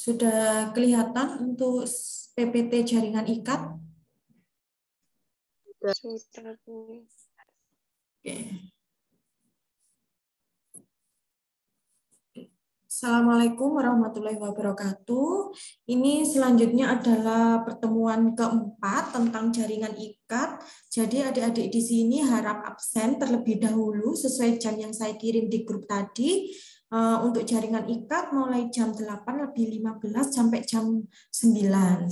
Sudah kelihatan untuk PPT jaringan ikat? Oke. Assalamualaikum warahmatullahi wabarakatuh. Ini selanjutnya adalah pertemuan keempat tentang jaringan ikat. Jadi adik-adik di sini harap absen terlebih dahulu sesuai jam yang saya kirim di grup tadi. Untuk jaringan ikat mulai jam 8:15 sampai jam 9.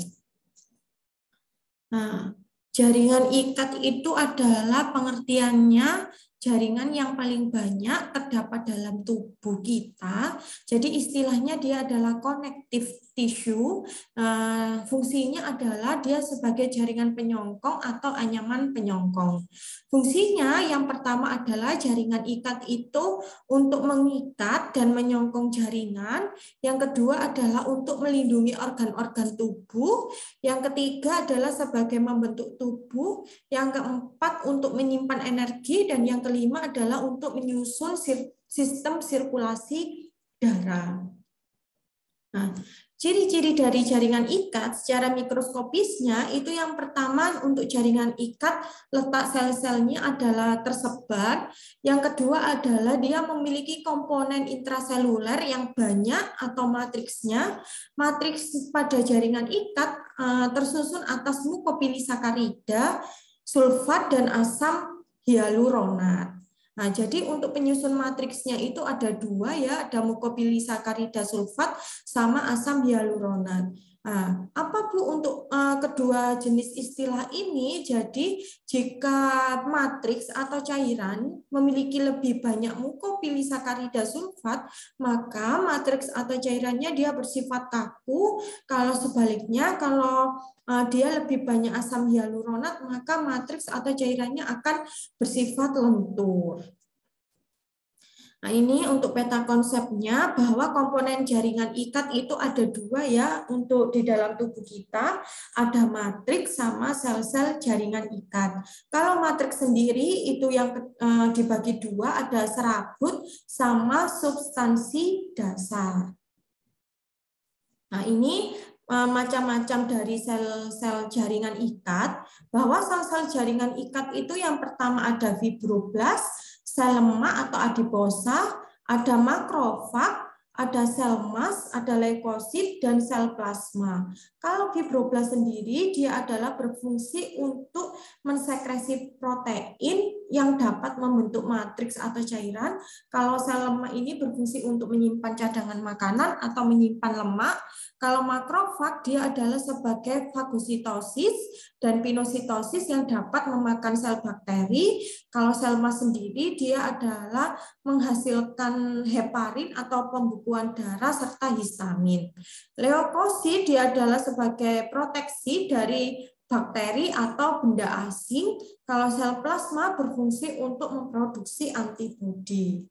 Nah, jaringan ikat itu adalah pengertiannya jaringan yang paling banyak terdapat dalam tubuh kita. Jadi istilahnya dia adalah connective tissue. Fungsinya adalah dia sebagai jaringan penyongkong atau anyaman penyongkong. Fungsinya yang pertama adalah jaringan ikat itu untuk mengikat dan menyongkong jaringan. Yang kedua adalah untuk melindungi organ-organ tubuh. Yang ketiga adalah sebagai membentuk tubuh. Yang keempat untuk menyimpan energi. Dan yang kelima adalah untuk menyusun sistem sirkulasi darah. Nah, ciri-ciri dari jaringan ikat secara mikroskopisnya itu yang pertama untuk jaringan ikat letak sel-selnya adalah tersebar. Yang kedua adalah dia memiliki komponen intraseluler yang banyak atau matriksnya. Matriks pada jaringan ikat tersusun atas mukopolisakarida, sulfat dan asam hyaluronat. Nah, jadi untuk penyusun matriksnya itu ada dua ya, ada mukopolisakarida sulfat sama asam hyaluronat. Nah, apa Bu untuk kedua jenis istilah ini? Jadi jika matriks atau cairan memiliki lebih banyak mukopolisakarida sulfat, maka matriks atau cairannya dia bersifat kaku. Kalau sebaliknya, kalau dia lebih banyak asam hyaluronat, maka matriks atau cairannya akan bersifat lentur. Nah, ini untuk peta konsepnya bahwa komponen jaringan ikat itu ada dua ya untuk di dalam tubuh kita, ada matriks sama sel-sel jaringan ikat. Kalau matriks sendiri itu yang dibagi dua, ada serabut sama substansi dasar. Nah, ini macam-macam dari sel-sel jaringan ikat, bahwa sel-sel jaringan ikat itu yang pertama ada fibroblast, sel lemak atau adiposa, ada makrofag, ada sel emas, ada leukosit, dan sel plasma. Kalau fibroblast sendiri, dia adalah berfungsi untuk mensekresi protein yang dapat membentuk matriks atau cairan. Kalau sel lemak ini berfungsi untuk menyimpan cadangan makanan atau menyimpan lemak. Kalau makrofag, dia adalah sebagai fagositosis dan pinositosis yang dapat memakan sel bakteri. Kalau sel emas sendiri, dia adalah menghasilkan heparin atau pembekuan darah serta histamin. Leukosit dia adalah sebagai proteksi dari bakteri atau benda asing. Kalau sel plasma berfungsi untuk memproduksi antibodi.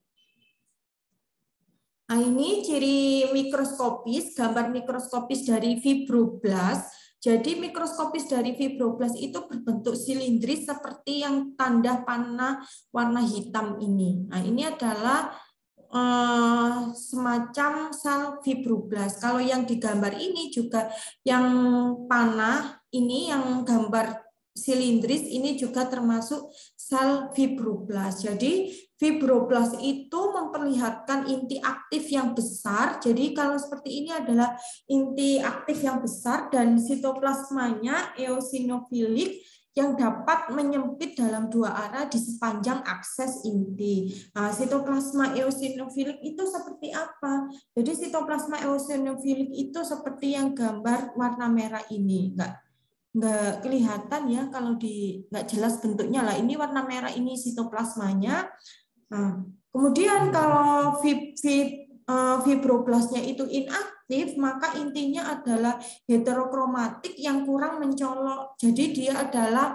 Nah, ini ciri mikroskopis, gambar mikroskopis dari fibroblast. Jadi mikroskopis dari fibroblast itu berbentuk silindris seperti yang tanda panah warna hitam ini. Nah, ini adalah semacam sel fibroblast. Kalau yang digambar ini juga yang panah ini yang gambar silindris ini juga termasuk sel fibroblast. Jadi fibroblast itu memperlihatkan inti aktif yang besar. Jadi kalau seperti ini adalah inti aktif yang besar dan sitoplasmanya eosinofilik yang dapat menyempit dalam dua arah di sepanjang akses inti. Nah, sitoplasma eosinofilik itu seperti apa? Jadi sitoplasma eosinofilik itu seperti yang gambar warna merah ini. Nggak kelihatan ya kalau nggak jelas bentuknya lah. Ini warna merah ini sitoplasmanya. Nah, kemudian kalau fibroblastnya itu inaktif, maka intinya adalah heterokromatik yang kurang mencolok. Jadi dia adalah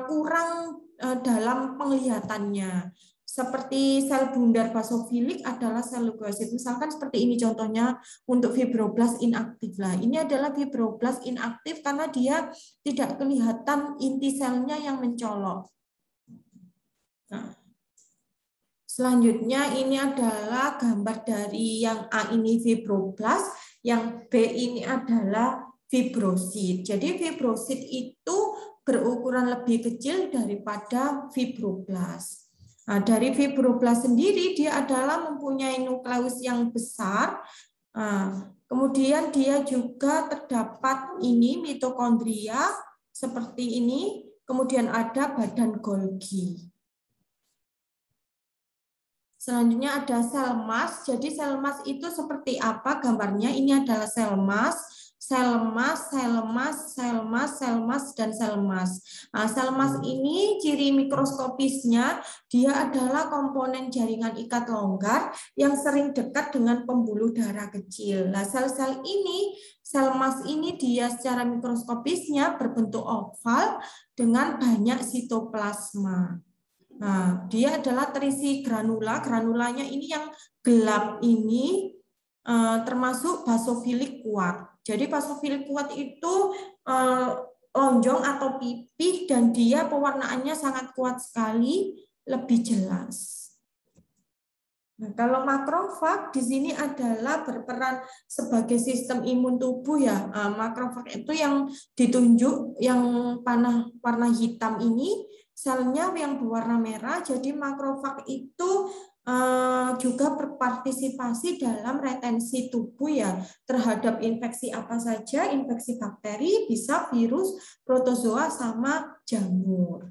kurang dalam penglihatannya. Seperti sel bundar basofilik adalah sel leukosit. Misalkan seperti ini contohnya untuk fibroblast inaktif. Lah, ini adalah fibroblast inaktif karena dia tidak kelihatan inti selnya yang mencolok. Nah, selanjutnya ini adalah gambar dari yang A ini fibroblast, Yang B ini adalah fibrosit. Jadi fibrosit itu berukuran lebih kecil daripada fibroblast. Nah, dari fibroblast sendiri dia adalah mempunyai nukleus yang besar. Nah, kemudian dia juga terdapat ini mitokondria seperti ini, kemudian ada badan Golgi. Selanjutnya ada sel emas. Jadi sel emas itu seperti apa gambarnya? Ini adalah sel emas, sel emas, sel emas, sel emas, sel emas, dan sel emas. Nah, sel emas ini ciri mikroskopisnya dia adalah komponen jaringan ikat longgar yang sering dekat dengan pembuluh darah kecil. Nah, sel-sel ini, sel emas ini dia secara mikroskopisnya berbentuk oval dengan banyak sitoplasma. Nah, dia adalah terisi granula. Granulanya ini yang gelap ini termasuk basofilik kuat. Jadi basofilik kuat itu lonjong atau pipih dan dia pewarnaannya sangat kuat sekali, lebih jelas. Nah, kalau makrofag di sini adalah berperan sebagai sistem imun tubuh ya. Makrofag itu yang ditunjuk yang warna hitam ini selnya yang berwarna merah. Jadi makrofag itu juga berpartisipasi dalam retensi tubuh ya terhadap infeksi apa saja, infeksi bakteri, bisa virus, protozoa sama jamur.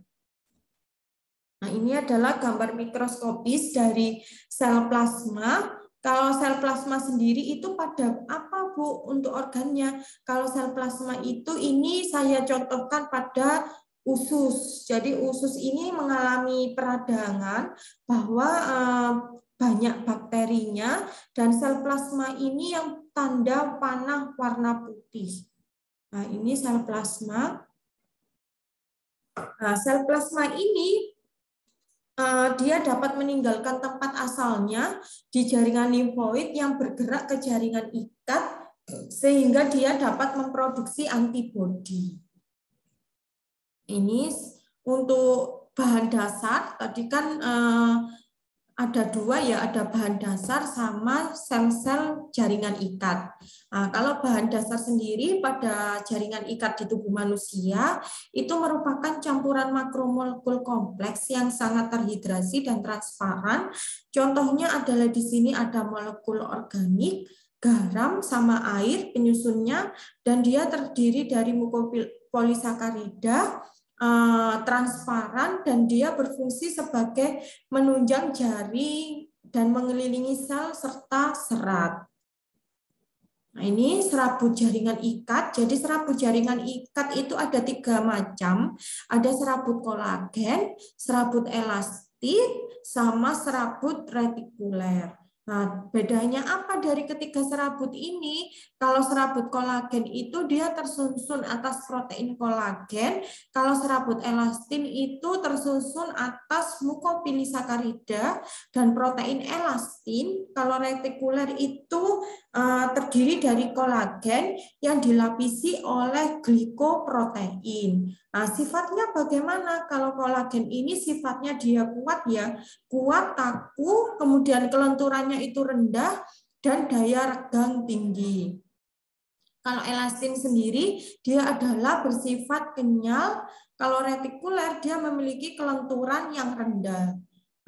Nah, ini adalah gambar mikroskopis dari sel plasma. Kalau sel plasma sendiri itu pada apa, Bu, untuk organnya? Kalau sel plasma itu ini saya contohkan pada usus. Jadi usus ini mengalami peradangan bahwa banyak bakterinya dan sel plasma ini yang tanda panah warna putih. Nah, ini sel plasma. Nah, sel plasma ini dia dapat meninggalkan tempat asalnya di jaringan limfoid yang bergerak ke jaringan ikat sehingga dia dapat memproduksi antibodi. Ini untuk bahan dasar tadi kan ada dua ya, ada bahan dasar sama sel-sel jaringan ikat. Nah, kalau bahan dasar sendiri pada jaringan ikat di tubuh manusia itu merupakan campuran makromolekul kompleks yang sangat terhidrasi dan transparan. Contohnya adalah di sini ada molekul organik, garam sama air penyusunnya, dan dia terdiri dari mukopolisakarida, transparan, dan dia berfungsi sebagai menunjang jari dan mengelilingi sel serta serat. Nah, ini serabut jaringan ikat. Jadi serabut jaringan ikat itu ada 3 macam. Ada serabut kolagen, serabut elastit, sama serabut retikuler. Nah, bedanya apa dari ketiga serabut ini? Kalau serabut kolagen itu dia tersusun atas protein kolagen, kalau serabut elastin itu tersusun atas mukopolisakarida dan protein elastin. Kalau retikuler itu terdiri dari kolagen yang dilapisi oleh glikoprotein. Nah, sifatnya bagaimana? Kalau kolagen ini sifatnya dia kuat ya, kuat, kaku, kemudian kelenturannya itu rendah, dan daya regang tinggi. Kalau elastin sendiri, dia adalah bersifat kenyal. Kalau retikuler, dia memiliki kelenturan yang rendah.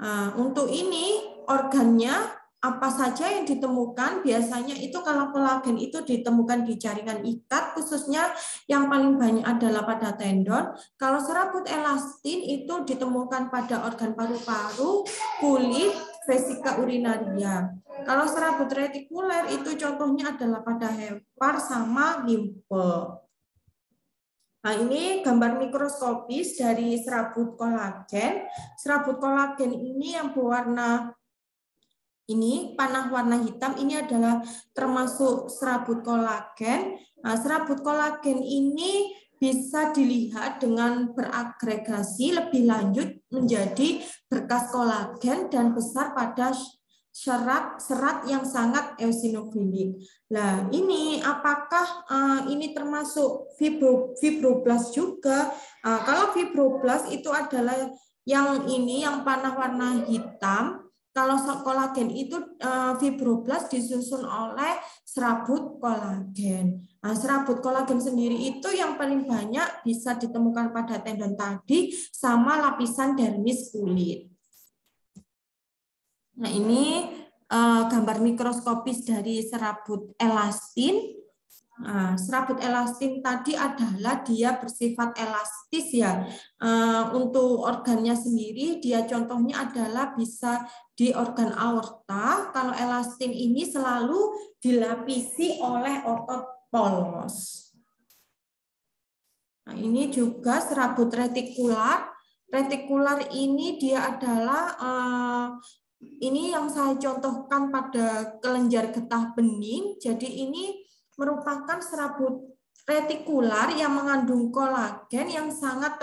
Nah, untuk ini, organnya apa saja yang ditemukan? Biasanya itu kalau kolagen itu ditemukan di jaringan ikat, khususnya yang paling banyak adalah pada tendon. Kalau serabut elastin itu ditemukan pada organ paru-paru, kulit, vesika urinaria. Kalau serabut retikuler itu contohnya adalah pada hepar sama limfe. Nah, ini gambar mikroskopis dari serabut kolagen. Serabut kolagen ini yang berwarna ini panah warna hitam, ini adalah termasuk serabut kolagen. Nah, serabut kolagen ini bisa dilihat dengan beragregasi lebih lanjut menjadi berkas kolagen dan besar pada serat yang sangat eosinofilik. Nah, ini apakah ini termasuk fibroblast juga? Kalau fibroblast itu adalah yang ini yang panah warna hitam. Kalau kolagen itu fibroblast disusun oleh serabut kolagen. Nah, serabut kolagen sendiri itu yang paling banyak bisa ditemukan pada tendon tadi sama lapisan dermis kulit. Nah, ini gambar mikroskopis dari serabut elastin. Nah, serabut elastin tadi adalah dia bersifat elastis ya. Untuk organnya sendiri, dia contohnya adalah bisa di organ aorta. Kalau elastin ini selalu dilapisi oleh otot polos. Nah, ini juga serabut retikular. Retikular ini dia adalah ini yang saya contohkan pada kelenjar getah bening. Jadi ini merupakan serabut retikular yang mengandung kolagen yang sangat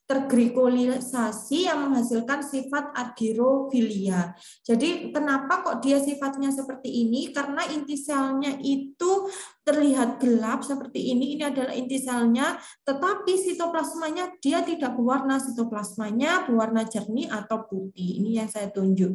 terglikolisasi yang menghasilkan sifat argirofilia. Jadi kenapa kok dia sifatnya seperti ini? Karena inti selnya itu terlihat gelap seperti ini adalah inti selnya, tetapi sitoplasmanya dia tidak berwarna, sitoplasmanya berwarna jernih atau putih. Ini yang saya tunjuk.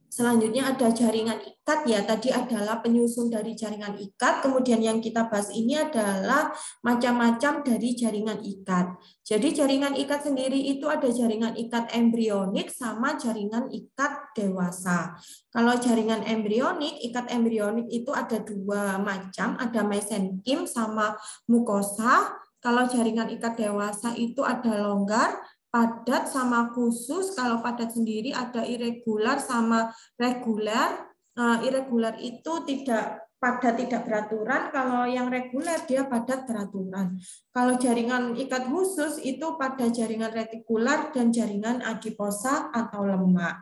Selanjutnya ada jaringan ikat ya, tadi adalah penyusun dari jaringan ikat, kemudian yang kita bahas ini adalah macam-macam dari jaringan ikat. Jadi jaringan ikat sendiri itu ada jaringan ikat embrionik sama jaringan ikat dewasa. Kalau jaringan embrionik, ikat embrionik itu ada dua macam, ada mesenkim sama mukosa. Kalau jaringan ikat dewasa itu ada longgar, padat sama khusus. Kalau padat sendiri ada irregular sama reguler. Irregular itu tidak padat tidak beraturan, kalau yang reguler dia padat beraturan. Kalau jaringan ikat khusus itu pada jaringan retikular dan jaringan adiposa atau lemak.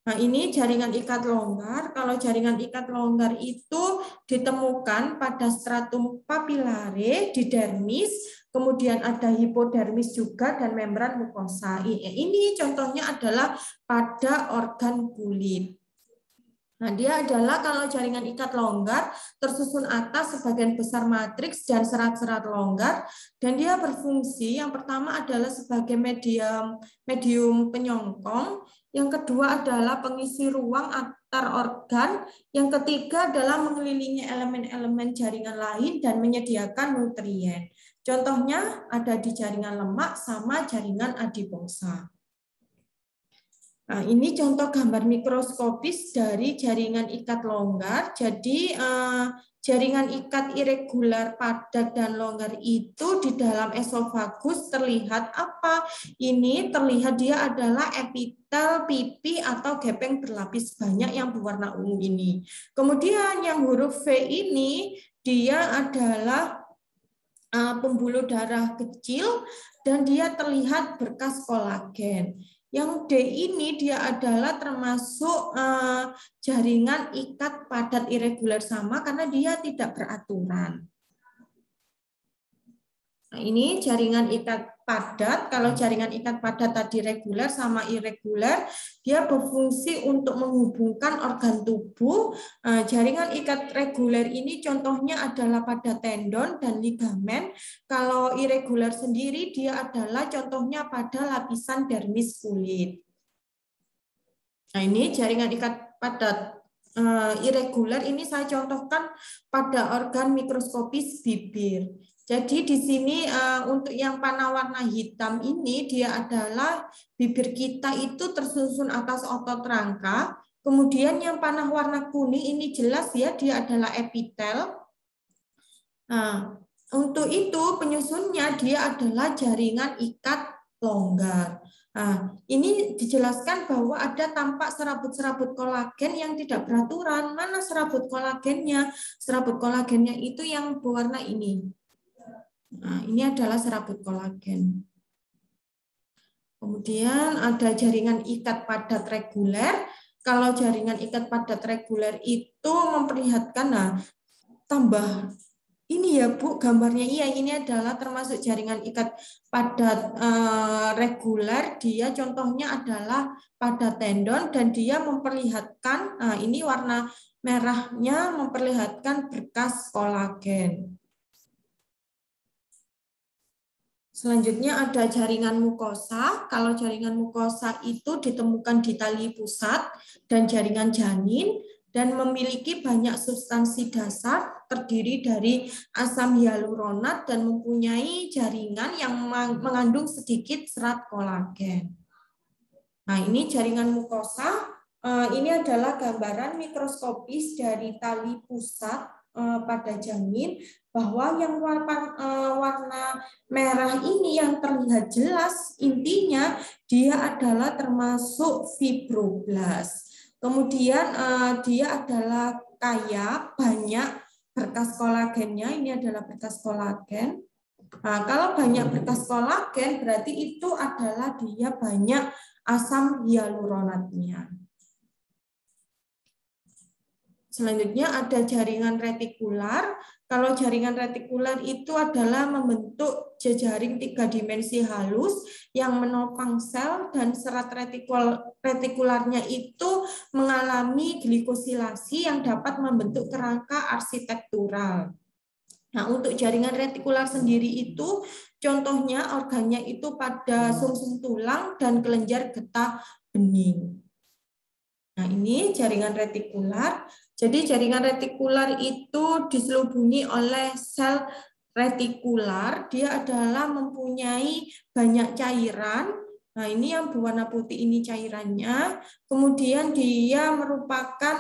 Nah, ini jaringan ikat longgar. Kalau jaringan ikat longgar itu ditemukan pada stratum papillare di dermis, kemudian ada hipodermis juga dan membran mukosa. Ini contohnya adalah pada organ kulit. Nah, dia adalah kalau jaringan ikat longgar tersusun atas sebagian besar matriks dan serat-serat longgar, dan dia berfungsi yang pertama adalah sebagai medium penyongkong, yang kedua adalah pengisi ruang antar organ, yang ketiga adalah mengelilingi elemen-elemen jaringan lain dan menyediakan nutrien. Contohnya ada di jaringan lemak sama jaringan adiposa. Nah, ini contoh gambar mikroskopis dari jaringan ikat longgar. Jadi jaringan ikat irregular padat dan longgar itu di dalam esofagus terlihat apa? Ini terlihat dia adalah epitel pipi atau gepeng berlapis banyak yang berwarna ungu ini. Kemudian yang huruf V ini dia adalah pembuluh darah kecil dan dia terlihat berkas kolagen. Yang D ini dia adalah termasuk jaringan ikat padat irregular sama karena dia tidak beraturan. Nah, ini jaringan ikat padat. Kalau jaringan ikat padat tadi reguler sama irregular, dia berfungsi untuk menghubungkan organ tubuh. Jaringan ikat reguler ini contohnya adalah pada tendon dan ligamen. Kalau irregular sendiri, dia adalah contohnya pada lapisan dermis kulit. Nah, ini jaringan ikat padat irregular ini saya contohkan pada organ mikroskopis bibir. Jadi di sini untuk yang panah warna hitam ini dia adalah bibir kita itu tersusun atas otot rangka. Kemudian yang panah warna kuning ini jelas ya dia adalah epitel. Nah, untuk itu penyusunnya dia adalah jaringan ikat longgar. Nah, ini dijelaskan bahwa ada tampak serabut-serabut kolagen yang tidak beraturan. Mana serabut kolagennya? Serabut kolagennya itu yang berwarna ini. Nah, ini adalah serabut kolagen. Kemudian ada jaringan ikat padat reguler. Kalau jaringan ikat padat reguler itu memperlihatkan, nah, tambah ini ya Bu, gambarnya iya ini adalah termasuk jaringan ikat padat reguler. Dia contohnya adalah pada tendon dan dia memperlihatkan, nah ini warna merahnya memperlihatkan berkas kolagen. Selanjutnya ada jaringan mukosa. Kalau jaringan mukosa itu ditemukan di tali pusat dan jaringan janin dan memiliki banyak substansi dasar, terdiri dari asam hyaluronat dan mempunyai jaringan yang mengandung sedikit serat kolagen. Nah, ini jaringan mukosa. Ini adalah gambaran mikroskopis dari tali pusat pada janin, bahwa yang warna merah ini yang terlihat jelas, intinya dia adalah termasuk fibroblast. Kemudian dia adalah kaya banyak berkas kolagennya, ini adalah berkas kolagen. Nah, kalau banyak berkas kolagen berarti itu adalah dia banyak asam hyaluronatnya. Selanjutnya ada jaringan retikular. Kalau jaringan retikular itu adalah membentuk jejaring 3 dimensi halus yang menopang sel, dan serat retikularnya itu mengalami glikosilasi yang dapat membentuk kerangka arsitektural. Nah, untuk jaringan retikular sendiri itu contohnya organnya itu pada sumsum tulang dan kelenjar getah bening. Nah, ini jaringan retikular. Jadi jaringan retikular itu diselubungi oleh sel retikular. Dia adalah mempunyai banyak cairan. Nah, ini yang berwarna putih ini cairannya. Kemudian dia merupakan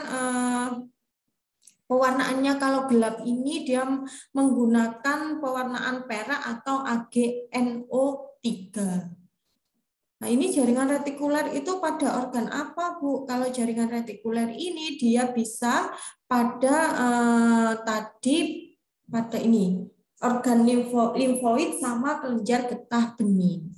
pewarnaannya, kalau gelap ini dia menggunakan pewarnaan perak atau AgNO3. Nah, ini jaringan retikuler itu pada organ apa, Bu? Kalau jaringan retikuler ini dia bisa pada pada ini organ limfoid sama kelenjar getah bening.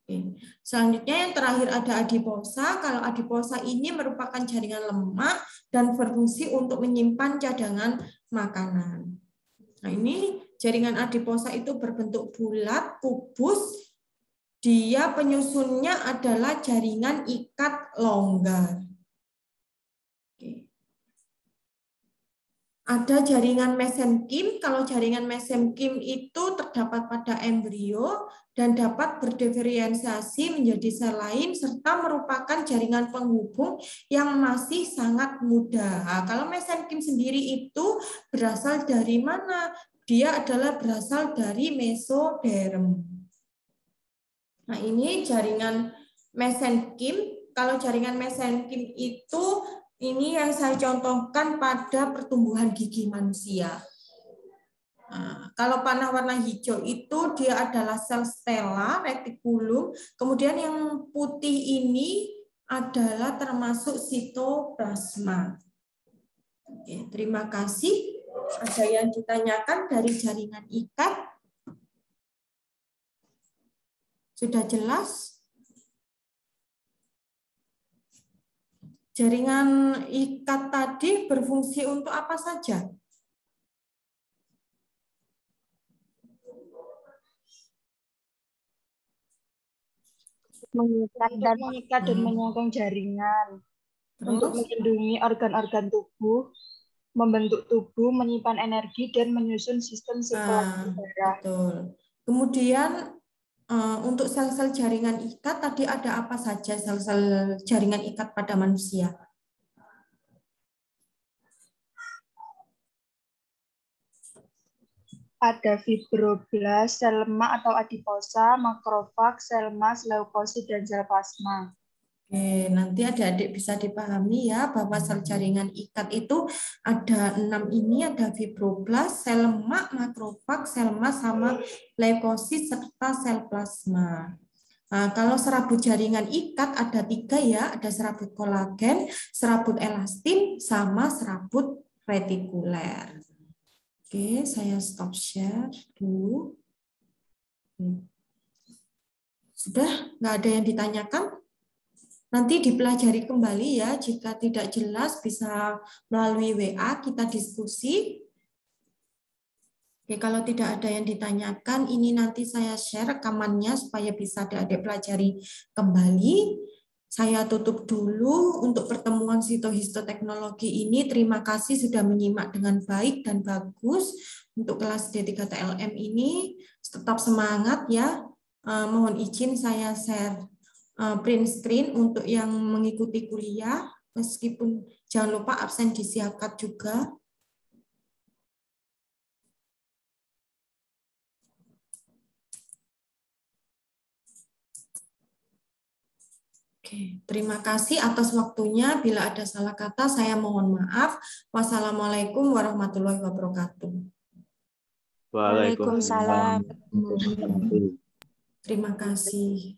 Oke. Selanjutnya yang terakhir ada adiposa. Kalau adiposa ini merupakan jaringan lemak dan berfungsi untuk menyimpan cadangan makanan. Nah, ini jaringan adiposa itu berbentuk bulat, kubus. Dia penyusunnya adalah jaringan ikat longgar. Oke. Ada jaringan mesenkim. Kalau jaringan mesenkim itu terdapat pada embrio dan dapat berdiferensiasi menjadi sel lain, serta merupakan jaringan penghubung yang masih sangat muda. Nah, kalau mesenkim sendiri itu berasal dari mana? Dia adalah berasal dari mesoderm. Nah, ini jaringan mesenkim. Kalau jaringan mesenkim itu, ini yang saya contohkan pada pertumbuhan gigi manusia. Nah, kalau panah warna hijau itu dia adalah sel stela, retikulum. Kemudian yang putih ini adalah termasuk sitoplasma. Oke, terima kasih. Ada yang ditanyakan dari jaringan ikat? Sudah jelas? Jaringan ikat tadi berfungsi untuk apa saja? Mengikat dan menyambung jaringan. Terus? Untuk melindungi organ-organ tubuh, membentuk tubuh, menyimpan energi, dan menyusun sistem sirkulasi darah. Betul. Kemudian untuk sel-sel jaringan ikat tadi ada apa saja sel-sel jaringan ikat pada manusia? Ada fibroblast, sel lemak atau adiposa, makrofag, sel emas, leukosit, dan sel plasma. Oke, nanti adik-adik bisa dipahami ya bahwa sel jaringan ikat itu ada 6 ini, ada fibroblast, sel lemak, makrofag, sel emas, sama leukosit serta sel plasma. Nah, kalau serabut jaringan ikat ada 3 ya, ada serabut kolagen, serabut elastin, sama serabut retikuler. Oke, saya stop share dulu. Sudah, nggak ada yang ditanyakan? Nanti dipelajari kembali ya, jika tidak jelas bisa melalui WA kita diskusi. Oke, kalau tidak ada yang ditanyakan, ini nanti saya share rekamannya supaya bisa adik-adik pelajari kembali. Saya tutup dulu untuk pertemuan sitohistoteknologi ini. Terima kasih sudah menyimak dengan baik dan bagus untuk kelas D3 TLM ini. Tetap semangat ya. Mohon izin saya share print screen untuk yang mengikuti kuliah. Meskipun jangan lupa absen disiapkan juga. Oke, terima kasih atas waktunya. Bila ada salah kata, saya mohon maaf. Wassalamualaikum warahmatullahi wabarakatuh. Waalaikumsalam. Waalaikumsalam. Terima kasih.